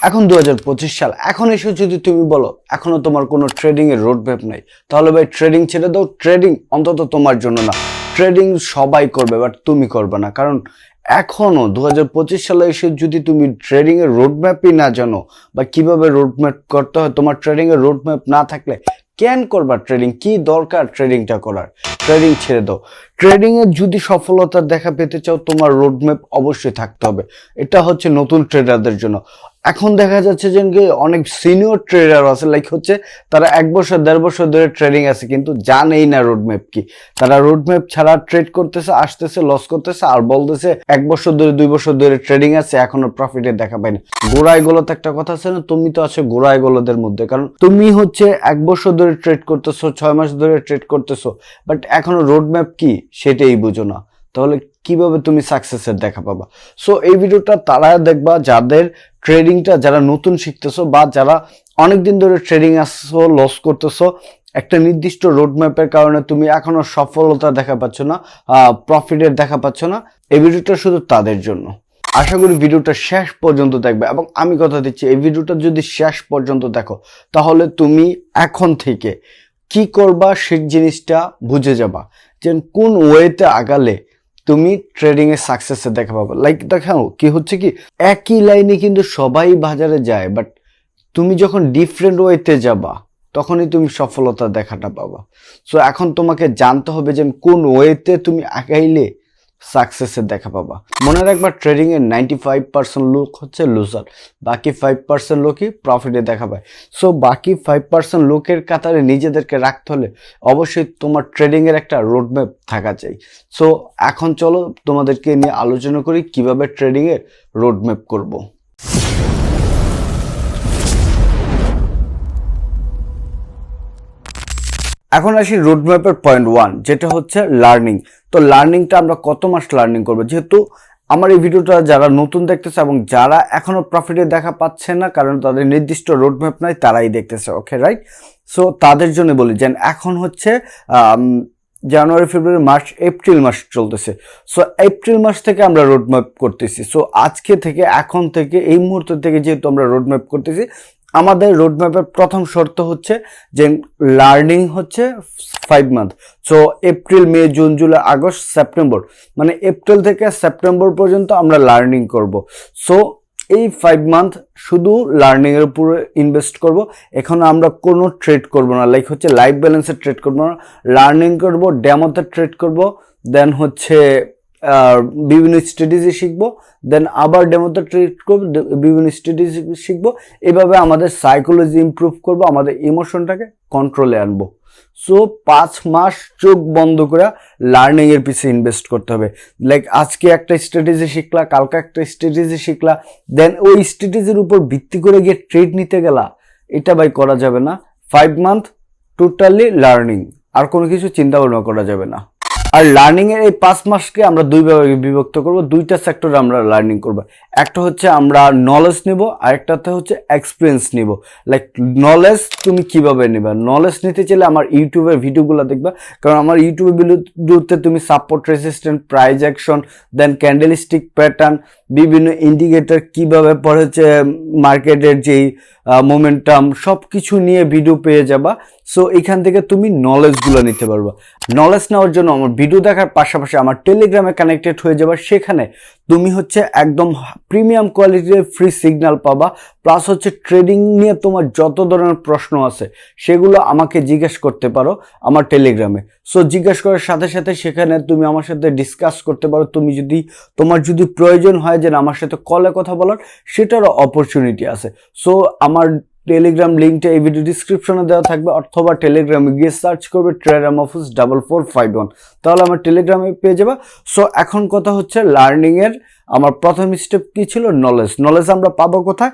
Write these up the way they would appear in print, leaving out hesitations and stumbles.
এখন 2025 সাল, এখন এসে যদি তুমি বলো এখনো তোমার কোনো ট্রেডিং এর রোড ম্যাপ নাই, তাহলে ভাই ট্রেডিং ছেড়ে দাও। ট্রেডিং অন্তত তোমার জন্য না, ট্রেডিং সবাই করবে বাট তুমি করবে না। কারণ এখনো 2025 সালে এসে যদি তুমি ট্রেডিং এর রোড ম্যাপই না জানো বা কিভাবে রোড ম্যাপ করতে হয়, তোমার ট্রেডিং এর রোড ম্যাপ না থাকলে কেন করবা ট্রেডিং? কি দরকার ট্রেডিংটা করার? ট্রেডিং ছেড়ে দাও। ট্রেডিং এর যদি সফলতা দেখা পেতে চাও, তোমার রোড ম্যাপ অবশ্যই থাকতে হবে। এটা হচ্ছে নতুন ট্রেডারদের জন্য। এখন দেখা যাচ্ছে যে অনেক সিনিয়র ট্রেডার আছে, লাইক হচ্ছে তারা 1 বছর 1.5 বছর ধরে ট্রেডিং আছে কিন্তু জানেই না রোড ম্যাপ কি। তারা রোড ম্যাপ ছাড়া ট্রেড করতেছে, আসতেছে, লস করতেছে আর বলতেছে 1 বছর ধরে 2 বছর ধরে ট্রেডিং আছে, এখনো প্রফিটের দেখা পায়নি। গোড়ায় গোলাতে একটা কথা আছে না, তুমি তো আছো গোড়ায় গোলাদের মধ্যে। কারণ তুমি হচ্ছে 1 বছর ধরে ট্রেড করতেছো, 6 মাস ধরে ট্রেড করতেছো, বাট এখনো রোড ম্যাপ কি সেটাই বুঝো না। তাহলে কিভাবে তুমি সাকসেসের দেখা পাবা? সো এই ভিডিওটা তারা দেখবা যাদের ট্রেডিংটা, যারা নতুন শিখতেছো বা যারা অনেকদিন ধরে ট্রেডিং আসছো, লস করতেছো, একটা নির্দিষ্ট রোড ম্যাপের কারণে তুমি এখনো সফলতা দেখা পাচ্ছ না, প্রফিটের দেখা পাচ্ছ না। এই ভিডিওটা শুধু তাদের জন্য। আশা করি ভিডিওটা শেষ পর্যন্ত দেখবে এবং আমি কথা দিচ্ছি, এই ভিডিওটা যদি শেষ পর্যন্ত দেখো তাহলে তুমি এখন থেকে কি করবা সেই জিনিসটা বুঝে যাবা, যে কোন ওয়েতে আগালে তুমি ট্রেডিং এর সাকসেসে দেখা পাবে। লাইক দেখাও কি হচ্ছে কি, একই লাইনে কিন্তু সবাই বাজারে যায়, বাট তুমি যখন ডিফারেন্ট ওয়েতে যাবা তখনই তুমি সফলতা দেখাটা পাবা। সো এখন তোমাকে জানতে হবে যে কোন ওয়েতে তুমি আগাইলে সাকসেসের দেখা পাবা। মনে রাখবা, ট্রেডিং এর 95% লোক হচ্ছে লুজার, বাকি 5% লোকই প্রফিটে দেখা পায়। সো বাকি 5% লোকের কাতারে নিজেদেরকে রাখতে হলে অবশ্যই তোমার ট্রেডিং এর একটা রোডম্যাপ থাকা চাই। সো এখন চলো তোমাদেরকে নিয়ে আলোচনা করি কিভাবে ট্রেডিং এর রোডম্যাপ করব। এখন আসি রোডম্যাপের পয়েন্ট 1, যেটা হচ্ছে লার্নিং। তো লার্নিংটা আমরা কত মাস লার্নিং করবো? যেহেতু আমার এই ভিডিওটা যারা নতুন দেখতেছে এবং যারা এখনো প্রফিটে দেখা পাচ্ছে না কারণ তাদের নির্দিষ্ট রোডম্যাপ নাই, তারাই দেখতেছে, ওকে রাইট? সো তাদের জন্য বলি যে এখন হচ্ছে জানুয়ারি, ফেব্রুয়ারি, মার্চ, এপ্রিল মাস চলতেছে। সো এপ্রিল মাস থেকে আমরা রোডম্যাপ করতেছি। সো আজকে থেকে, এখন থেকে, এই মুহূর্ত থেকে যেহেতু আমরা রোডম্যাপ করতেছি, আমাদের রোডম্যাপের প্রথম শর্ত হচ্ছে যে লার্নিং হচ্ছে 5 মান্থ। সো এপ্রিল, মে, জুন, জুলাই, আগস্ট, সেপ্টেম্বর, মানে এপ্রিল থেকে সেপ্টেম্বর পর্যন্ত আমরা লার্নিং করব। সো এই 5 মান্থ শুধু লার্নিং এর উপরে ইনভেস্ট করব। এখন আমরা কোনো ট্রেড করব না, লাইক হচ্ছে লাইফ ব্যালেন্সে ট্রেড করব না, লার্নিং করব, ডেমোতে ট্রেড করব, দেন হচ্ছে বিভিন্ন স্ট্র্যাটেজি শিখবো, দেন আবার ডেমোতে ট্রেড করবো, বিভিন্ন স্ট্র্যাটেজি শিখবো। এভাবে আমাদের সাইকোলজি ইমপ্রুভ করবো, আমাদের ইমোশনটাকে কন্ট্রোলে আনবো। সো 5 মাস চোখ বন্ধ করে লার্নিং এর পিছনে ইনভেস্ট করতে হবে। লাইক আজকে একটা স্ট্র্যাটেজি শিখলা, কালকে একটা স্ট্র্যাটেজি শিখলা, দেন ওই স্ট্র্যাটেজির উপর ভিত্তি করে গিয়ে ট্রেড নিতে গেলা, এটা ভাই করা যাবে না। 5 মান্থ টোটালি লার্নিং, আর কোনো কিছু চিন্তা ভাবনা করা যাবে না। আর লার্নিং এর এই 5 মাসকে আমরা দুই ভাগে বিভক্ত করব, দুইটা সেক্টরে আমরা লার্নিং করব। একটা হচ্ছে আমরা নলেজ নিব, আরেকটাতে হচ্ছে এক্সপিরিয়েন্স নিব। লাইক নলেজ তুমি কিভাবে নিবা? নলেজ নিতে চাইলে আমার ইউটিউবের ভিডিওগুলো দেখবা, কারণ আমার ইউটিউবের ভিডিওতে তুমি সাপোর্ট, রেজিস্ট্যান্স, প্রাইস অ্যাকশন, দেন ক্যান্ডেলস্টিক প্যাটার্ন, বিভিন্ন ইন্ডিকেটর, কিভাবে পড়েছে মার্কেটের যেই মোমেন্টাম, সব কিছু নিয়ে ভিডিও পেয়ে যাবা। সো এখান থেকে তুমি নলেজগুলো নিতে পারবা। নলেজ নেওয়ার জন্য আমার ভিডিও দেখার পাশাপাশি আমার টেলিগ্রামে কানেক্টেড হয়ে যাবা। সেখানে তুমি হচ্ছে একদম প্রিমিয়াম কোয়ালিটির ফ্রি সিগন্যাল পাবা, প্লাস হচ্ছে ট্রেডিং নিয়ে তোমার যত ধরনের প্রশ্ন আছে সেগুলো আমাকে জিজ্ঞেস করতে পারো আমার টেলিগ্রামে। সো জিজ্ঞেস করার সাথে সাথে সেখানে তুমি আমার সাথে ডিসকাস করতে পারো। তোমার যদি প্রয়োজন হয় যে আমার সাথে কলে কথা বলার, সেটারও অপরচুনিটি আছে। সো আমার টেলিগ্রাম লিঙ্কটা এই ভিডিও ডিসক্রিপশনে দেওয়া থাকবে, অথবা টেলিগ্রামে গিয়ে সার্চ করবে ট্রেডার মাহফুজ 4451, তাহলে আমার টেলিগ্রামে পেয়ে যাবে। সো এখন কথা হচ্ছে লার্নিং এর আমার প্রথম স্টেপ কি ছিল? নলেজ। নলেজ আমরা পাবো কোথায়?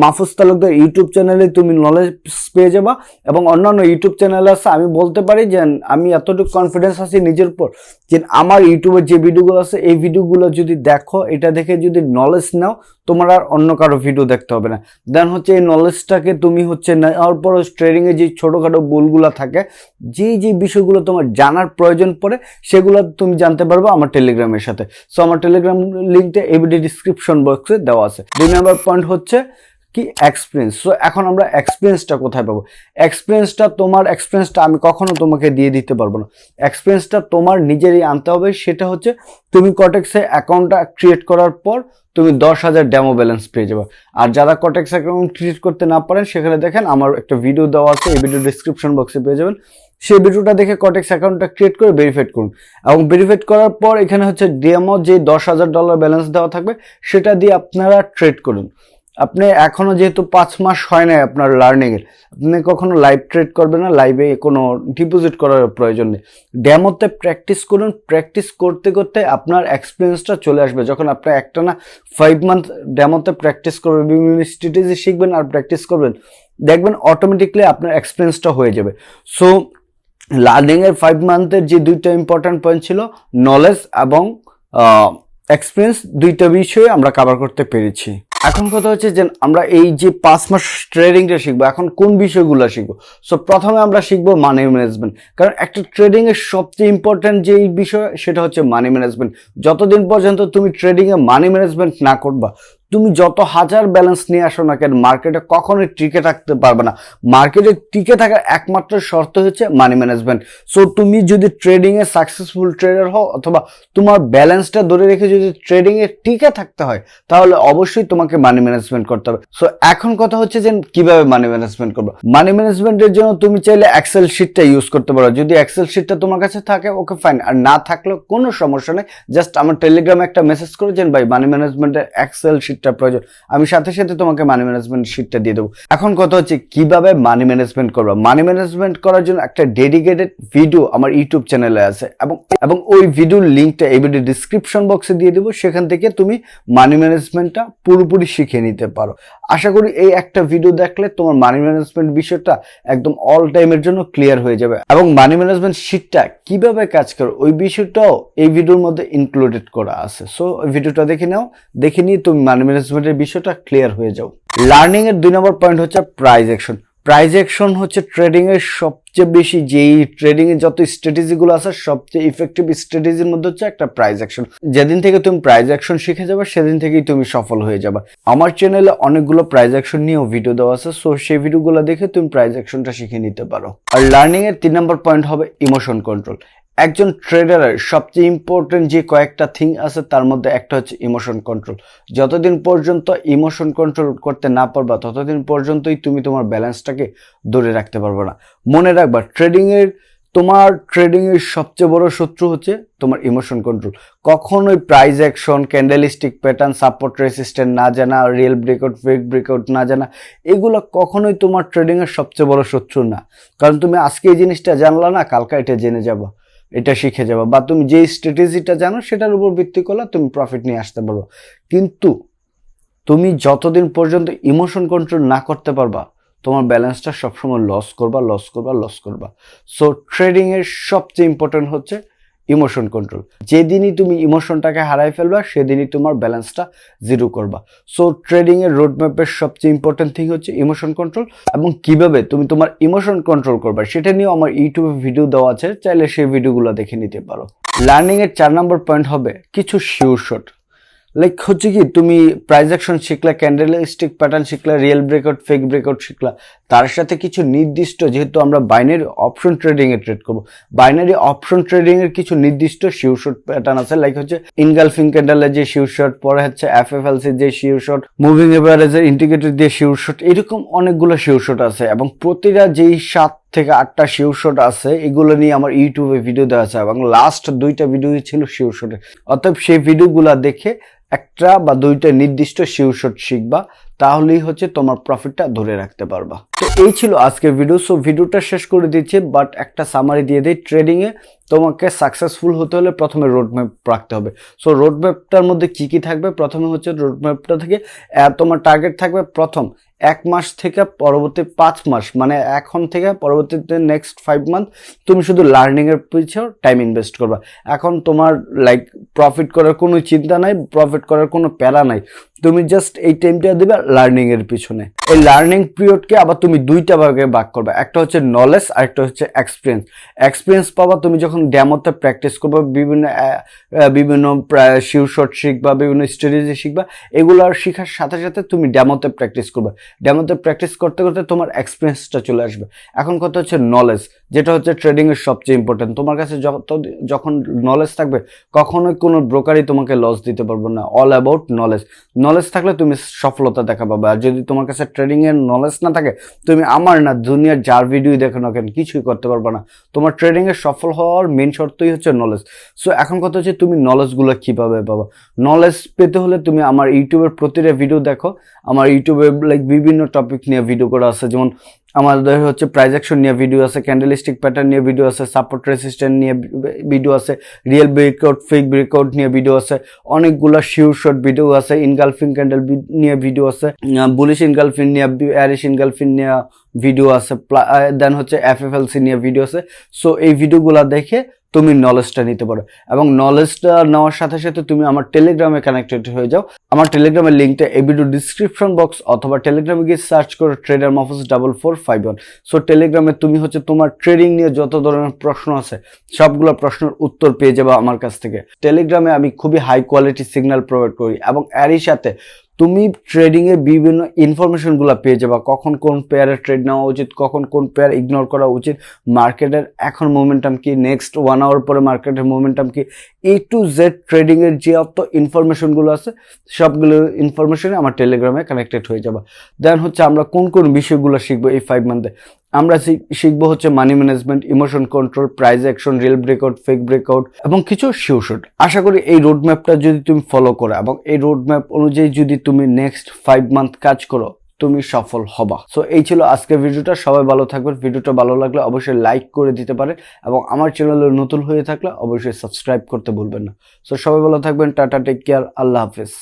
মাহফুজ তালুকদার ইউটিউব চ্যানেলে তুমি নলেজ পেয়ে যাবা, এবং অন্যান্য ইউটিউব চ্যানেল আছে। আমি বলতে পারি যে আমি এতটুকু কনফিডেন্স আছি নিজের উপর যে আমার ইউটিউবের যে ভিডিওগুলো আছে এই ভিডিওগুলো যদি দেখো, এটা দেখে যদি নলেজ নাও, তোমার আর অন্য কারো ভিডিও দেখতে হবে না। দেন হচ্ছে এই নলেজটাকে তুমি হচ্ছে নেওয়ার পর ট্রেডিং এ যে ছোটখাটো ভুলগুলো থাকে, যে বিষয়গুলো তোমার জানার প্রয়োজন পড়ে, সেগুলো তুমি জানতে পারবে আমার টেলিগ্রামের সাথে। সো আমার টেলিগ্রাম লিঙ্কটা এই ভিডিও ডিসক্রিপশন বক্সে দেওয়া আছে। 2 নম্বর পয়েন্ট হচ্ছে কি এক্সপিরিয়েন্স। সো এখন আমরা এক্সপিরিয়েন্সটা কোথায় পাবো? এক্সপিরিয়েন্সটা আমি কখনো তোমাকে দিয়ে দিতে পারবো না। এক্সপিরিয়েন্সটা তোমার নিজেরই আনতে হবে। সেটা হচ্ছে তুমি কটেক্সে অ্যাকাউন্টটা ক্রিয়েট করার পর তুমি 10,000 ডেমো ব্যালেন্স পেয়ে যাবে। আর যারা কটেক্স অ্যাকাউন্ট ক্রিয়েট করতে না পারেন, সেখানে দেখেন আমার একটা ভিডিও দেওয়া আছে, এই ভিডিও ডিসক্রিপশন বক্সে পেয়ে যাবেন। সেই ভিডিওটা দেখে কটেক্স অ্যাকাউন্টটা ক্রিয়েট করে ভেরিফাইড করুন, এবং ভেরিফাইড করার পর এখানে হচ্ছে ডেমো যে $10,000 ব্যালেন্স দেওয়া থাকবে সেটা দিয়ে আপনারা ট্রেড করুন। আপনি এখনো যেহেতু 5 মাস হয় নাই আপনার লার্নিং এর, আপনি কখনো লাইভ ট্রেড করবেন না, লাইভে কোনো ডিপোজিট করার প্রয়োজন নেই। ডেমোতে প্র্যাকটিস করুন, প্র্যাকটিস করতে করতে আপনার এক্সপিরিয়েন্সটা চলে আসবে। যখন আপনি একটা না 5 মান্থ ডেমোতে প্র্যাকটিস করবেন, বিভিন্ন স্ট্র্যাটেজি শিখবেন আর প্র্যাকটিস করবেন, দেখবেন অটোমেটিকলি আপনার এক্সপিরিয়েন্সটা হয়ে যাবে। সো লার্নিং এর 5 মান্থের যে দুইটা ইম্পর্টেন্ট পয়েন্ট ছিল, নলেজ এবং এক্সপিরিয়েন্স, দুইটা বিষয়ে আমরা কভার করতে পেরেছি। এখন কথা হচ্ছে যে আমরা এই যে 5 মাস ট্রেডিংটা শিখবো, এখন কোন বিষয়গুলো শিখবো? সো প্রথমে আমরা শিখবো মানি ম্যানেজমেন্ট, কারণ একটা ট্রেডিং এর সবচেয়ে ইম্পর্টেন্ট যে বিষয় সেটা হচ্ছে মানি ম্যানেজমেন্ট। যতদিন পর্যন্ত তুমি ট্রেডিং এ মানি ম্যানেজমেন্ট না করবা, তুমি যত হাজার ব্যালেন্স নিয়ে আসো না কেন, মার্কেটে কখনোই টিকে থাকতে পারবে না। মার্কেটে টিকে থাকার একমাত্র শর্ত হচ্ছে মানি ম্যানেজমেন্ট। সো তুমি যদি ট্রেডিং এ সাকসেসফুল ট্রেডার হও, অথবা তোমার ব্যালেন্সটা ধরে রেখে যদি ট্রেডিং এ টিকে থাকতে হয়, তাহলে অবশ্যই তোমাকে মানি ম্যানেজমেন্ট করতে হবে। সো এখন কথা হচ্ছে যে কিভাবে মানি ম্যানেজমেন্ট করবে। মানি ম্যানেজমেন্টের জন্য তুমি চাইলে এক্সেল শিটটা ইউজ করতে পারো। যদি এক্সেল শিটটা তোমার কাছে থাকে, ওকে ফাইন, আর না থাকলেও কোনো সমস্যা নেই। জাস্ট আমার টেলিগ্রামে একটা মেসেজ করে যে ভাই মানি ম্যানেজমেন্টের এক্সেল শিটটা প্রয়োজন, আমি সাথে সাথে তোমাকে মানি ম্যানেজমেন্ট শিটটা দিয়ে দেবো। এখন কথা হচ্ছে কিভাবে মানি ম্যানেজমেন্ট করবা। মানি ম্যানেজমেন্ট করার জন্য একটা ডেডিকেটেড ভিডিও আমার ইউটিউব চ্যানেলে আছে, এবং ওই ভিডিওর লিঙ্কটা এই ভিডিও ডিসক্রিপশন বক্সে দিয়ে দেবো। সেখান থেকে তুমি মানি ম্যানেজমেন্টটা পুরোপুরি শিখে নিতে পারো। আশা করি এই একটা ভিডিও দেখলে তোমার মানি ম্যানেজমেন্ট বিষয়টা একদম অল টাইমের জন্য ক্লিয়ার হয়ে যাবে, এবং মানি ম্যানেজমেন্ট শিটটা কিভাবে কাজ করে ওই বিষয়টাও এই ভিডিওর মধ্যে ইনক্লুডেড করা আছে। সো ওই ভিডিওটা দেখে নাও, দেখে নিয়ে তুমি মানি ম্যানেজমেন্টের বিষয়টা ক্লিয়ার হয়ে যাও। লার্নিং এর 2 নম্বর পয়েন্ট হচ্ছে প্রাইস অ্যাকশন। প্রাইস অ্যাকশন হচ্ছে ট্রেডিং এর সবচেয়ে বেশি, যেই ট্রেডিং এর যত স্ট্র্যাটেজি গুলো আছে সবচেয়ে ইফেক্টিভ স্ট্র্যাটেজির মধ্যে হচ্ছে একটা প্রাইস অ্যাকশন। যেদিন থেকে তুমি প্রাইস অ্যাকশন শিখে যাবে, সেদিন থেকেই তুমি সফল হয়ে যাবে। আমার চ্যানেলে অনেকগুলো প্রাইস অ্যাকশন নিয়েও ভিডিও দেওয়া আছে, সো সেই ভিডিওগুলো দেখে তুমি প্রাইস অ্যাকশনটা শিখে নিতে পারো। আর লার্নিং এর 3 নম্বর পয়েন্ট হবে ইমোশন কন্ট্রোল। একজন ট্রেডারের সবচেয়ে ইম্পর্টেন্ট যে কয়েকটা থিং আছে তার মধ্যে একটা হচ্ছে ইমোশন কন্ট্রোল। যতদিন পর্যন্ত ইমোশন কন্ট্রোল করতে না পারবা, ততদিন পর্যন্তই তুমি তোমার ব্যালেন্সটাকে ধরে রাখতে পারবে না। মনে রাখবা, তোমার ট্রেডিং এর সবচেয়ে বড় শত্রু হচ্ছে তোমার ইমোশন কন্ট্রোল। কখনোই price action, candlestick pattern, support resistant না জানা, রিয়েল ব্রেকআউট, ফেক ব্রেকআউট না জানা, এগুলো কখনোই তোমার ট্রেডিং এর সবচেয়ে বড় শত্রু না। কারণ তুমি আজকে এই জিনিসটা জানলা না, কালকে এটা জেনে যাবো, এটা শিখে যাবো, বা তুমি যে স্ট্র্যাটেজিটা জানো সেটার উপর ভিত্তি করলে তুমি প্রফিট নিয়ে আসতে পারো। কিন্তু তুমি যতদিন পর্যন্ত ইমোশন কন্ট্রোল না করতে পারবা, তোমার ব্যালেন্সটা সবসময় লস করবা। সো ট্রেডিং এর সবচেয়ে ইম্পর্টেন্ট হচ্ছে ইমোশন কন্ট্রোল। যেদিনই তুমি ইমোশনটাকে হারাই ফেলবা, সেদিনই তোমার ব্যালেন্সটা জিরো করবা। সো ট্রেডিং এর রোডম্যাপের সবচেয়ে ইম্পর্টেন্ট থিং হচ্ছে ইমোশন কন্ট্রোল, এবং কিভাবে তুমি তোমার ইমোশন কন্ট্রোল করবা সেটা নিয়েও আমার ইউটিউবে ভিডিও দেওয়া আছে, চাইলে সেই ভিডিওগুলো দেখে নিতে পারো। লার্নিং এর 4 নম্বর পয়েন্ট হবে কিছু শিওর শট। লাইক হচ্ছে কি, তুমি প্রাইস অ্যাকশন শিখলা, ক্যান্ডেলস্টিক প্যাটার্ন শিখলা, রিয়েল ব্রেকআউট, ফেক ব্রেকআউট শিখলা, তার সাথে কিছু নির্দিষ্ট, যেহেতু আমরা বাইনারি অপশন ট্রেডিং এ ট্রেড করবো, বাইনারি অপশন ট্রেডিং এর কিছু নির্দিষ্ট শিওর শট প্যাটার্ন আছে। লাইক হচ্ছে ইনগালফিং ক্যান্ডেলের যে শিওর শট, পরে হচ্ছে এফএফএলসি যে শিওর শট, মুভিং এভারেজের ইন্ডিকেটর দিয়ে শিওর শট, এরকম অনেকগুলো শিওর শট আছে, এবং প্রতিটা যেই 7 থেকে 8টা শিওর শট আছে, এগুলো নিয়ে আমার ইউটিউবে ভিডিও দেওয়া আছে, এবং লাস্ট 2টা ভিডিও ছিল শিওর শটের। অতএব সেই ভিডিওগুলো দেখে একটা বা 2টা নির্দিষ্ট শিওর শট শিখবা, তাহলেই হচ্ছে তোমার প্রফিটটা ধরে রাখতে পারবা। তো এই ছিল আজকের ভিডিও। সো ভিডিওটা শেষ করে দিচ্ছি, বাট একটা সামারি দিয়ে দিই। ট্রেডিং এ তোমাকে সাকসেসফুল হতে হলে প্রথমে রোডম্যাপ রাখতে হবে। সো রোডম্যাপটার মধ্যে কি কি থাকবে? প্রথমে হচ্ছে রোডম্যাপটা থেকে তোমার টার্গেট থাকবে প্রথম 1 মাস থেকে পরবর্তী 5 মাস, মানে এখন থেকে পরবর্তীতে নেক্সট 5 মান্থ তুমি শুধু লার্নিং এর পিছনে টাইম ইনভেস্ট করবা। এখন তোমার লাইক প্রফিট করার কোনো চিন্তা নাই, প্রফিট করার কোনো প্যারা নাই, তুমি জাস্ট এই টাইমটা দেবে লার্নিং এর পিছনে। এই লার্নিং পিরিয়ডকে আবার তুমি দুইটা ভাগে ভাগ করবে, একটা হচ্ছে নলেজ আর একটা হচ্ছে এক্সপিরিয়েন্স। এক্সপিরিয়েন্স পাবা তুমি যখন ডেমোতে প্র্যাকটিস করবে, বিভিন্ন শিওর শট শিখবা, বিভিন্ন স্ট্র্যাটেজি শিখবা, এগুলোর শেখার সাথে সাথে তুমি ডেমোতে প্র্যাকটিস করবে। ডেমোতে প্র্যাকটিস করতে করতে তোমার এক্সপিরিয়েন্সটা চলে আসবে। এখন কথা হচ্ছে নলেজ, যেটা হচ্ছে ট্রেডিং এর সবচেয়ে ইম্পর্টেন্ট। তোমার কাছে যখন নলেজ থাকবে কখনোই কোনো ব্রোকারই তোমাকে লস দিতে পারবে না। All about knowledge. নলেজ থাকলে তুমি সফলতা দেখা পাবে। আর যদি তোমার কাছে ট্রেডিং এর নলেজ না থাকে, তুমি আমার না দুনিয়ার যার ভিডিও দেখো না কেন কিছুই করতে পারবে না। তোমার ট্রেডিং এ সফল হওয়ার মেন শর্তই হচ্ছে নলেজ। সো এখন কথা হচ্ছে তুমি নলেজগুলো কিভাবে পাবা। নলেজ পেতে হলে তুমি আমার ইউটিউবের প্রতিটা ভিডিও দেখো। আমার ইউটিউবে বিভিন্ন টপিক নিয়ে ভিডিও করা আছে, যেমন আমাদের হচ্ছে প্রাইস অ্যাকশন নিয়ে ভিডিও আছে, ক্যান্ডেলস্টিক প্যাটার্ন নিয়ে ভিডিও আছে, সাপোর্ট রেসিস্ট্যান্ট নিয়ে ভিডিও আছে, রিয়েল ব্রেকআউট ফেক ব্রেকআউট নিয়ে ভিডিও আছে, অনেকগুলো শিওর শর্ট ভিডিও আছে, ইনগালফিং ক্যান্ডেল নিয়ে ভিডিও আছে, বুলিশ ইনগালফিং নিয়ে, ব্যারিশ ইনগালফিং নিয়ে ভিডিও আছে, দেন হচ্ছে এফএফএলসি নিয়ে ভিডিও আছে। সো এই ভিডিওগুলো দেখে তুমি নলেজটা নিতে পারো, এবং নলেজটা নেওয়ার সাথে সাথে তুমি আমার টেলিগ্রামে কানেক্টেড হয়ে যাও। আমার টেলিগ্রামের লিঙ্কটা এই ভিডিও ডিসক্রিপশন বক্স অথবা টেলিগ্রামে গিয়ে সার্চ করো ট্রেডার মাহফুজ 4451। সো টেলিগ্রামে তুমি হচ্ছে তোমার ট্রেডিং নিয়ে যত ধরনের প্রশ্ন আছে সবগুলো প্রশ্নের উত্তর পেয়ে যাবে আমার কাছ থেকে। টেলিগ্রামে আমি খুবই হাই কোয়ালিটি সিগন্যাল প্রোভাইড করি, এবং এরই সাথে তুমি ট্রেডিং এর বিভিন্ন ইনফরমেশনগুলো পেয়ে যাবা। কখন কোন পেয়ারে ট্রেড নেওয়া উচিত, কখন কোন পেয়ার ইগনোর করা উচিত, মার্কেটের এখন মোমেন্টাম কি, নেক্সট 1 আওয়ার পরে মার্কেটের মোমেন্টাম কি, A to Z ট্রেডিং এর যে অত ইনফরমেশনগুলো আছে সবগুলো ইনফরমেশনে আমার টেলিগ্রামে কানেক্টেড হয়ে যাবা। দেন হচ্ছে আমরা কোন কোন বিষয়গুলো শিখবো এই 5 মান্থে। আমরা শিখবো হচ্ছে money management, emotion control, price action, real breakout, fake breakout এবং কিছু শিওর শট। আশা করি এই রোড ম্যাপটা যদি তুমি ফলো করো এবং এই রোড ম্যাপ অনুযায়ী যদি তুমি নেক্সট 5 মান্থ কাজ করো, তুমি সফল হবা। সো এই ছিল আজকের ভিডিওটা। সবাই ভালো থাকবেন। ভিডিওটা ভালো লাগলে অবশ্যই লাইক করে দিতে পারেন, এবং আমার চ্যানেলে নতুন হয়ে থাকলে অবশ্যই সাবস্ক্রাইব করতে ভুলবেন না। সো সবাই ভালো থাকবেন। টাটা, টেক কেয়ার, আল্লাহ হাফেজ।